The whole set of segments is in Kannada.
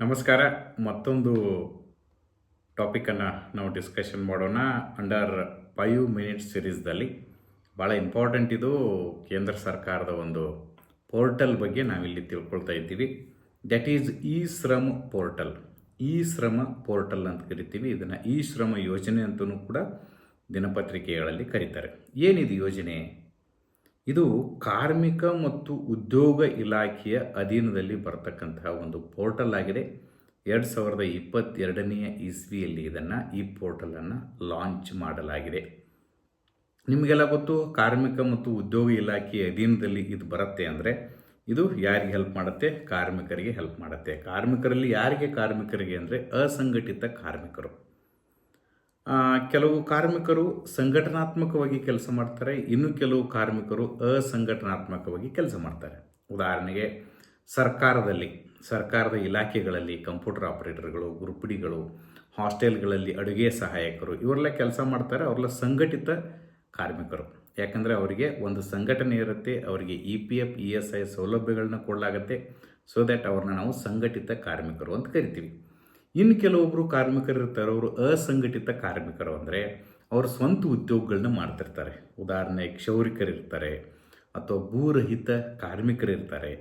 ನಮಸ್ಕಾರ. ಮತ್ತೊಂದು ಟಾಪಿಕನ್ನು ನಾವು ಡಿಸ್ಕಷನ್ ಮಾಡೋಣ. ಅಂಡರ್ 5 ಮಿನಿಟ್ಸ್ ಸೀರೀಸ್ದಲ್ಲಿ ಭಾಳ ಇಂಪಾರ್ಟೆಂಟ್ ಇದು. ಕೇಂದ್ರ ಸರ್ಕಾರದ ಒಂದು ಪೋರ್ಟಲ್ ಬಗ್ಗೆ ನಾವಿಲ್ಲಿ ತಿಳ್ಕೊಳ್ತಾ ಇದ್ದೀವಿ. That is E Shram portal. E ಶ್ರಮ ಪೋರ್ಟಲ್ ಅಂತ ಕರಿತೀವಿ. ಇದನ್ನು ಇ ಶ್ರಮ ಯೋಜನೆ ಅಂತಲೂ ಕೂಡ ದಿನಪತ್ರಿಕೆಗಳಲ್ಲಿ ಕರೀತಾರೆ. ಏನಿದು ಯೋಜನೆ? ಇದು ಕಾರ್ಮಿಕ ಮತ್ತು ಉದ್ಯೋಗ ಇಲಾಖೆಯ ಅಧೀನದಲ್ಲಿ ಬರತಕ್ಕಂತಹ ಒಂದು ಪೋರ್ಟಲ್ ಆಗಿದೆ. 2022ನೇ ಇಸ್ವಿಯಲ್ಲಿ ಈ ಪೋರ್ಟಲನ್ನು ಲಾಂಚ್ ಮಾಡಲಾಗಿದೆ. ನಿಮಗೆಲ್ಲ ಗೊತ್ತು, ಕಾರ್ಮಿಕ ಮತ್ತು ಉದ್ಯೋಗ ಇಲಾಖೆಯ ಅಧೀನದಲ್ಲಿ ಇದು ಬರುತ್ತೆ ಅಂದರೆ ಇದು ಯಾರಿಗೆ ಹೆಲ್ಪ್ ಮಾಡುತ್ತೆ? ಕಾರ್ಮಿಕರಿಗೆ ಹೆಲ್ಪ್ ಮಾಡುತ್ತೆ. ಕಾರ್ಮಿಕರಲ್ಲಿ ಯಾರಿಗೆ? ಕಾರ್ಮಿಕರಿಗೆ ಅಂದರೆ ಅಸಂಘಟಿತ ಕಾರ್ಮಿಕರು. ಕೆಲವು ಕಾರ್ಮಿಕರು ಸಂಘಟನಾತ್ಮಕವಾಗಿ ಕೆಲಸ ಮಾಡ್ತಾರೆ, ಇನ್ನು ಕೆಲವು ಕಾರ್ಮಿಕರು ಅಸಂಘಟನಾತ್ಮಕವಾಗಿ ಕೆಲಸ ಮಾಡ್ತಾರೆ. ಉದಾಹರಣೆಗೆ ಸರ್ಕಾರದ ಇಲಾಖೆಗಳಲ್ಲಿ ಕಂಪ್ಯೂಟರ್ ಆಪರೇಟರ್ಗಳು, ಗುರುಪಿಡಿಗಳು, ಹಾಸ್ಟೆಲ್ಗಳಲ್ಲಿ ಅಡುಗೆ ಸಹಾಯಕರು ಇವರೆಲ್ಲ ಕೆಲಸ ಮಾಡ್ತಾರೆ. ಅವರೆಲ್ಲ ಸಂಘಟಿತ ಕಾರ್ಮಿಕರು. ಯಾಕಂದರೆ ಅವರಿಗೆ ಒಂದು ಸಂಘಟನೆ ಇರುತ್ತೆ, ಅವರಿಗೆ EPF ESI ಸೌಲಭ್ಯಗಳನ್ನ ಕೊಡಲಾಗುತ್ತೆ. ಸೊ ದ್ಯಾಟ್ ಅವ್ರನ್ನ ನಾವು ಸಂಘಟಿತ ಕಾರ್ಮಿಕರು ಅಂತ ಕರಿತೀವಿ. ಇನ್ನು ಕೆಲವೊಬ್ಬರು ಕಾರ್ಮಿಕರು ಇರ್ತಾರೆ, ಅವರು ಅಸಂಘಟಿತ ಕಾರ್ಮಿಕರು ಅಂದರೆ ಅವರು ಸ್ವಂತ ಉದ್ಯೋಗಗಳನ್ನ ಮಾಡ್ತಿರ್ತಾರೆ. ಉದಾಹರಣೆ ಕ್ಷೌರಿಕರಿರ್ತಾರೆ, ಅಥವಾ ಭೂರಹಿತ ಕಾರ್ಮಿಕರಿರ್ತಾರೆ,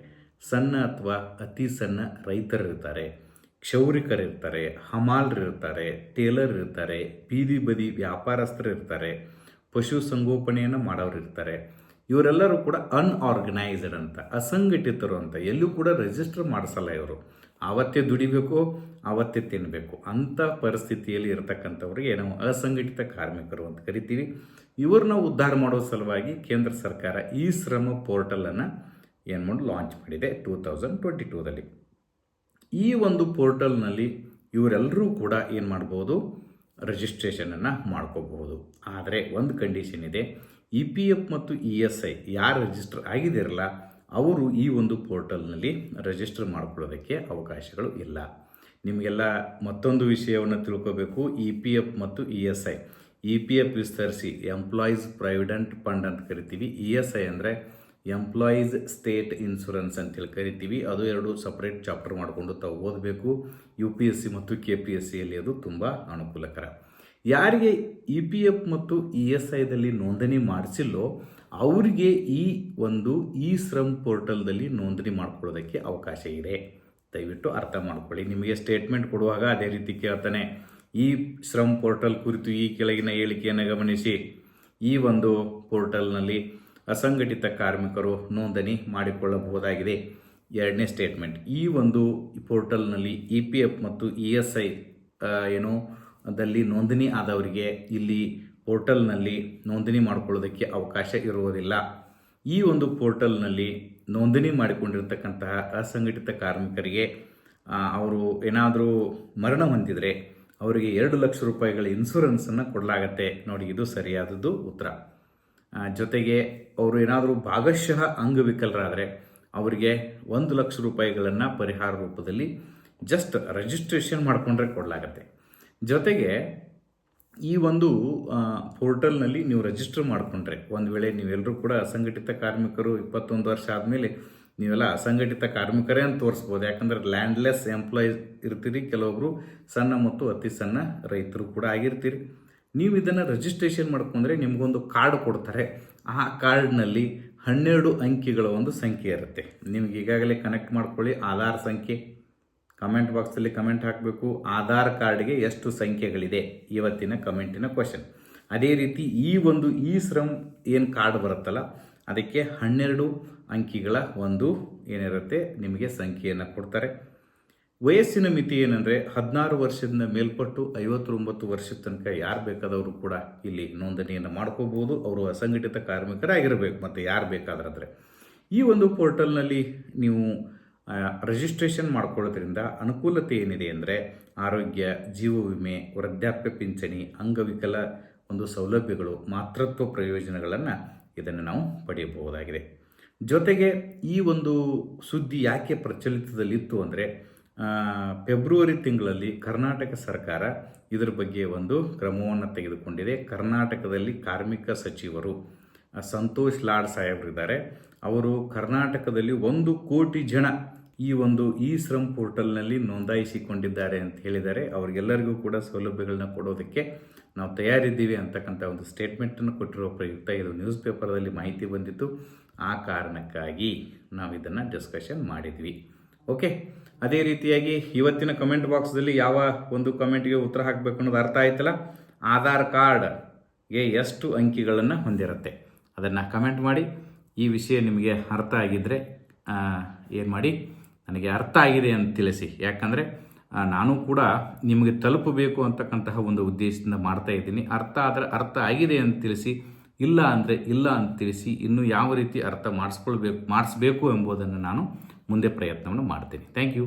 ಸಣ್ಣ ಅಥವಾ ಅತಿ ಸಣ್ಣ ರೈತರಿರ್ತಾರೆ, ಕ್ಷೌರಿಕರಿರ್ತಾರೆ, ಹಮಾಲರಿರ್ತಾರೆ, ಟೇಲರ್ ಇರ್ತಾರೆ, ಬೀದಿ ಬದಿ ವ್ಯಾಪಾರಸ್ಥರು ಇರ್ತಾರೆ, ಪಶು ಸಂಗೋಪನೆಯನ್ನು ಮಾಡೋರು ಇರ್ತಾರೆ. ಇವರೆಲ್ಲರೂ ಕೂಡ ಅನ್ಆರ್ಗನೈಸ್ಡ್ ಅಂತ, ಅಸಂಘಟಿತರು ಅಂತ. ಎಲ್ಲೂ ಕೂಡ ರಿಜಿಸ್ಟರ್ ಮಾಡಿಸಲ್ಲ. ಇವರು ಆವತ್ತೇ ದುಡಿಬೇಕು, ಆವತ್ತೇ ತಿನ್ನಬೇಕು ಅಂಥ ಪರಿಸ್ಥಿತಿಯಲ್ಲಿ ಇರತಕ್ಕಂಥವ್ರಿಗೆ ನಾವು ಅಸಂಘಟಿತ ಕಾರ್ಮಿಕರು ಅಂತ ಕರಿತೀವಿ. ಇವ್ರನ್ನ ಉದ್ಧಾರ ಮಾಡೋ ಸಲುವಾಗಿ ಕೇಂದ್ರ ಸರ್ಕಾರ ಈ ಶ್ರಮ ಪೋರ್ಟಲನ್ನು ಲಾಂಚ್ ಮಾಡಿದೆ 2022ದಲ್ಲಿ. ಈ ಒಂದು ಪೋರ್ಟಲ್ನಲ್ಲಿ ಇವರೆಲ್ಲರೂ ಕೂಡ ಏನು ಮಾಡ್ಬೋದು? ರಿಜಿಸ್ಟ್ರೇಷನನ್ನು ಮಾಡ್ಕೋಬಹುದು. ಆದರೆ ಒಂದು ಕಂಡೀಷನ್ ಇದೆ. EPF ಮತ್ತು ESI ಯಾರು ರಿಜಿಸ್ಟರ್ ಆಗಿದಿರಲ್ಲ ಅವರು ಈ ಒಂದು ಪೋರ್ಟಲ್ನಲ್ಲಿ ರಿಜಿಸ್ಟರ್ ಮಾಡ್ಕೊಳ್ಳೋದಕ್ಕೆ ಅವಕಾಶಗಳು ಇಲ್ಲ. ನಿಮಗೆಲ್ಲ ಮತ್ತೊಂದು ವಿಷಯವನ್ನು ತಿಳ್ಕೋಬೇಕು. EPF ಮತ್ತು ESI. EPF ವಿಸ್ತರಿಸಿ ಎಂಪ್ಲಾಯೀಸ್ ಪ್ರಾವಿಡೆಂಟ್ ಫಂಡ್ ಅಂತ ಕರಿತೀವಿ. ESI ಅಂದರೆ ಎಂಪ್ಲಾಯೀಸ್ ಸ್ಟೇಟ್ ಇನ್ಶೂರೆನ್ಸ್ ಅಂತೇಳಿ ಕರಿತೀವಿ. ಅದು ಎರಡು ಸಪ್ರೇಟ್ ಚಾಪ್ಟರ್ ಮಾಡಿಕೊಂಡು ತಾವು ಓದಬೇಕು. UPSC ಮತ್ತು KPSCಯಲ್ಲಿ ಅದು ತುಂಬ ಅನುಕೂಲಕರ. ಯಾರಿಗೆ EPF ಮತ್ತು ESIದಲ್ಲಿ ನೋಂದಣಿ ಮಾಡಿಸಿಲ್ಲೋ ಅವರಿಗೆ ಈ ಒಂದು ಇ ಶ್ರಮ್ ಪೋರ್ಟಲ್ದಲ್ಲಿ ನೋಂದಣಿ ಮಾಡ್ಕೊಳ್ಳೋದಕ್ಕೆ ಅವಕಾಶ ಇದೆ. ದಯವಿಟ್ಟು ಅರ್ಥ ಮಾಡ್ಕೊಳ್ಳಿ. ನಿಮಗೆ ಸ್ಟೇಟ್ಮೆಂಟ್ ಕೊಡುವಾಗ ಅದೇ ರೀತಿ ಕೇಳ್ತಾನೆ. ಈ ಶ್ರಮ್ ಪೋರ್ಟಲ್ ಕುರಿತು ಈ ಕೆಳಗಿನ ಹೇಳಿಕೆಯನ್ನು ಗಮನಿಸಿ. ಈ ಒಂದು ಪೋರ್ಟಲ್ನಲ್ಲಿ ಅಸಂಘಟಿತ ಕಾರ್ಮಿಕರು ನೋಂದಣಿ ಮಾಡಿಕೊಳ್ಳಬಹುದಾಗಿದೆ. ಎರಡನೇ ಸ್ಟೇಟ್ಮೆಂಟ್, ಈ ಒಂದು ಪೋರ್ಟಲ್ನಲ್ಲಿ EPF ಮತ್ತು ESI ದಲ್ಲಿ ನೋಂದಣಿ ಆದವರಿಗೆ ಇಲ್ಲಿ ಪೋರ್ಟಲ್ನಲ್ಲಿ ನೋಂದಣಿ ಮಾಡಿಕೊಳ್ಳೋದಕ್ಕೆ ಅವಕಾಶ ಇರುವುದಿಲ್ಲ. ಈ ಒಂದು ಪೋರ್ಟಲ್ನಲ್ಲಿ ನೋಂದಣಿ ಮಾಡಿಕೊಂಡಿರ್ತಕ್ಕಂತಹ ಅಸಂಘಟಿತ ಕಾರ್ಮಿಕರಿಗೆ ಅವರು ಏನಾದರೂ ಮರಣ ಹೊಂದಿದರೆ ಅವರಿಗೆ 2 ಲಕ್ಷ ರೂಪಾಯಿಗಳ ಇನ್ಶೂರೆನ್ಸನ್ನು ಕೊಡಲಾಗತ್ತೆ. ನೋಡಿ, ಇದು ಸರಿಯಾದದ್ದು ಉತ್ತರ. ಜೊತೆಗೆ ಅವರು ಏನಾದರೂ ಭಾಗಶಃ ಅಂಗವಿಕಲರಾದರೆ ಅವರಿಗೆ 1 ಲಕ್ಷ ರೂಪಾಯಿಗಳನ್ನು ಪರಿಹಾರ ರೂಪದಲ್ಲಿ ಜಸ್ಟ್ ರಿಜಿಸ್ಟ್ರೇಷನ್ ಮಾಡಿಕೊಂಡ್ರೆ ಕೊಡಲಾಗತ್ತೆ. ಜೊತೆಗೆ ಈ ಒಂದು ಪೋರ್ಟಲ್ನಲ್ಲಿ ನೀವು ರಿಜಿಸ್ಟರ್ ಮಾಡಿಕೊಂಡ್ರೆ, ಒಂದು ವೇಳೆ ನೀವೆಲ್ಲರೂ ಕೂಡ ಅಸಂಘಟಿತ ಕಾರ್ಮಿಕರು 21 ವರ್ಷ ಆದಮೇಲೆ ನೀವೆಲ್ಲ ಅಸಂಘಟಿತ ಕಾರ್ಮಿಕರೇ ಅಂತ ತೋರಿಸ್ಬೋದು. ಯಾಕಂದರೆ ಲ್ಯಾಂಡ್ಲೆಸ್ ಎಂಪ್ಲಾಯೀಸ್ ಇರ್ತೀರಿ, ಕೆಲವೊಬ್ಬರು ಸಣ್ಣ ಮತ್ತು ಅತಿ ಸಣ್ಣ ರೈತರು ಕೂಡ ಆಗಿರ್ತೀರಿ. ನೀವು ಇದನ್ನು ರಿಜಿಸ್ಟ್ರೇಷನ್ ಮಾಡ್ಕೊಂಡ್ರೆ ನಿಮಗೊಂದು ಕಾರ್ಡ್ ಕೊಡ್ತಾರೆ. ಆ ಕಾರ್ಡ್ನಲ್ಲಿ 12 ಅಂಕಿಗಳ ಒಂದು ಸಂಖ್ಯೆ ಇರುತ್ತೆ. ನಿಮ್ಗೆ ಈಗಾಗಲೇ ಕನೆಕ್ಟ್ ಮಾಡ್ಕೊಳ್ಳಿ. ಆಧಾರ್ ಸಂಖ್ಯೆ ಕಮೆಂಟ್ ಬಾಕ್ಸಲ್ಲಿ ಕಮೆಂಟ್ ಹಾಕಬೇಕು. ಆಧಾರ್ ಕಾರ್ಡ್ಗೆ ಎಷ್ಟು ಸಂಖ್ಯೆಗಳಿದೆ? ಇವತ್ತಿನ ಕಮೆಂಟಿನ ಕ್ವಶನ್. ಅದೇ ರೀತಿ ಈ ಒಂದು ಇ ಶ್ರಮ್ ಏನು ಕಾರ್ಡ್ ಬರುತ್ತಲ್ಲ ಅದಕ್ಕೆ 12 ಅಂಕಿಗಳ ಒಂದು ಏನಿರುತ್ತೆ ನಿಮಗೆ ಸಂಖ್ಯೆಯನ್ನು ಕೊಡ್ತಾರೆ. ವಯಸ್ಸಿನ ಮಿತಿ ಏನಂದರೆ 16 ವರ್ಷದಿಂದ ಮೇಲ್ಪಟ್ಟು 59 ವರ್ಷದ ತನಕ ಯಾರು ಬೇಕಾದವರು ಕೂಡ ಇಲ್ಲಿ ನೋಂದಣಿಯನ್ನು ಮಾಡ್ಕೋಬೋದು. ಅವರು ಅಸಂಘಟಿತ ಕಾರ್ಮಿಕರಾಗಿರಬೇಕು. ಮತ್ತು ಯಾರು ಬೇಕಾದ್ರೆ ಈ ಒಂದು ಪೋರ್ಟಲ್ನಲ್ಲಿ ನೀವು ರಿಜಿಸ್ಟ್ರೇಷನ್ ಮಾಡ್ಕೊಳ್ಳೋದ್ರಿಂದ ಅನುಕೂಲತೆ ಏನಿದೆ ಅಂದರೆ ಆರೋಗ್ಯ, ಜೀವ ವಿಮೆ, ವೃದ್ಧಾಪ್ಯ ಪಿಂಚಣಿ, ಅಂಗವಿಕಲ ಒಂದು ಸೌಲಭ್ಯಗಳು, ಮಾತೃತ್ವ ಪ್ರಯೋಜನಗಳನ್ನು ಇದನ್ನು ನಾವು ಪಡೆಯಬಹುದಾಗಿದೆ. ಜೊತೆಗೆ ಈ ಒಂದು ಸುದ್ದಿ ಯಾಕೆ ಪ್ರಚಲಿತದಲ್ಲಿತ್ತು ಅಂದರೆ ಫೆಬ್ರವರಿ ತಿಂಗಳಲ್ಲಿ ಕರ್ನಾಟಕ ಸರ್ಕಾರ ಇದರ ಬಗ್ಗೆ ಒಂದು ಕ್ರಮವನ್ನು ತೆಗೆದುಕೊಂಡಿದೆ. ಕರ್ನಾಟಕದಲ್ಲಿ ಕಾರ್ಮಿಕ ಸಚಿವರು ಸಂತೋಷ್ ಲಾಡ್ ಸಾಹೇಬ್ರಿದ್ದಾರೆ. ಅವರು ಕರ್ನಾಟಕದಲ್ಲಿ 1 ಕೋಟಿ ಜನ ಈ ಒಂದು ಇ ಶ್ರಮ್ ಪೋರ್ಟಲ್ನಲ್ಲಿ ನೋಂದಾಯಿಸಿಕೊಂಡಿದ್ದಾರೆ ಅಂತ ಹೇಳಿದ್ದಾರೆ. ಅವರಿಗೆಲ್ಲರಿಗೂ ಕೂಡ ಸೌಲಭ್ಯಗಳನ್ನ ಕೊಡೋದಕ್ಕೆ ನಾವು ತಯಾರಿದ್ದೀವಿ ಅಂತಕ್ಕಂಥ ಒಂದು ಸ್ಟೇಟ್ಮೆಂಟನ್ನು ಕೊಟ್ಟಿರೋ ಪ್ರಯುಕ್ತ ಇದು ನ್ಯೂಸ್ ಪೇಪರ್ದಲ್ಲಿ ಮಾಹಿತಿ ಬಂದಿತ್ತು. ಆ ಕಾರಣಕ್ಕಾಗಿ ನಾವು ಇದನ್ನು ಡಿಸ್ಕಷನ್ ಮಾಡಿದ್ವಿ. ಓಕೆ, ಅದೇ ರೀತಿಯಾಗಿ ಇವತ್ತಿನ ಕಮೆಂಟ್ ಬಾಕ್ಸ್ದಲ್ಲಿ ಯಾವ ಒಂದು ಕಮೆಂಟ್ಗೆ ಉತ್ತರ ಹಾಕಬೇಕು ಅನ್ನೋದು ಅರ್ಥ ಆಯ್ತಲ್ಲ. ಆಧಾರ್ ಕಾರ್ಡ್ಗೆ ಎಷ್ಟು ಅಂಕಿಗಳನ್ನು ಹೊಂದಿರುತ್ತೆ ಅದನ್ನು ಕಮೆಂಟ್ ಮಾಡಿ. ಈ ವಿಷಯ ನಿಮಗೆ ಅರ್ಥ ಆಗಿದ್ದರೆ ಏನು ಮಾಡಿ, ನನಗೆ ಅರ್ಥ ಆಗಿದೆ ಅಂತ ತಿಳಿಸಿ. ಯಾಕಂದರೆ ನಾನು ಕೂಡ ನಿಮಗೆ ತಲುಪಬೇಕು ಅಂತಕ್ಕಂತಹ ಒಂದು ಉದ್ದೇಶದಿಂದ ಮಾಡ್ತಾ ಇದ್ದೀನಿ. ಅರ್ಥ ಆಗಿದೆ ಅಂತ ತಿಳಿಸಿ, ಇಲ್ಲ ಅಂದರೆ ಇಲ್ಲ ಅಂತ ತಿಳಿಸಿ. ಇನ್ನೂ ಯಾವ ರೀತಿ ಅರ್ಥ ಮಾಡಿಸ್ಬೇಕು ಎಂಬುದನ್ನು ನಾನು ಮುಂದೆ ಪ್ರಯತ್ನವನ್ನು ಮಾಡ್ತೀನಿ. Thank you.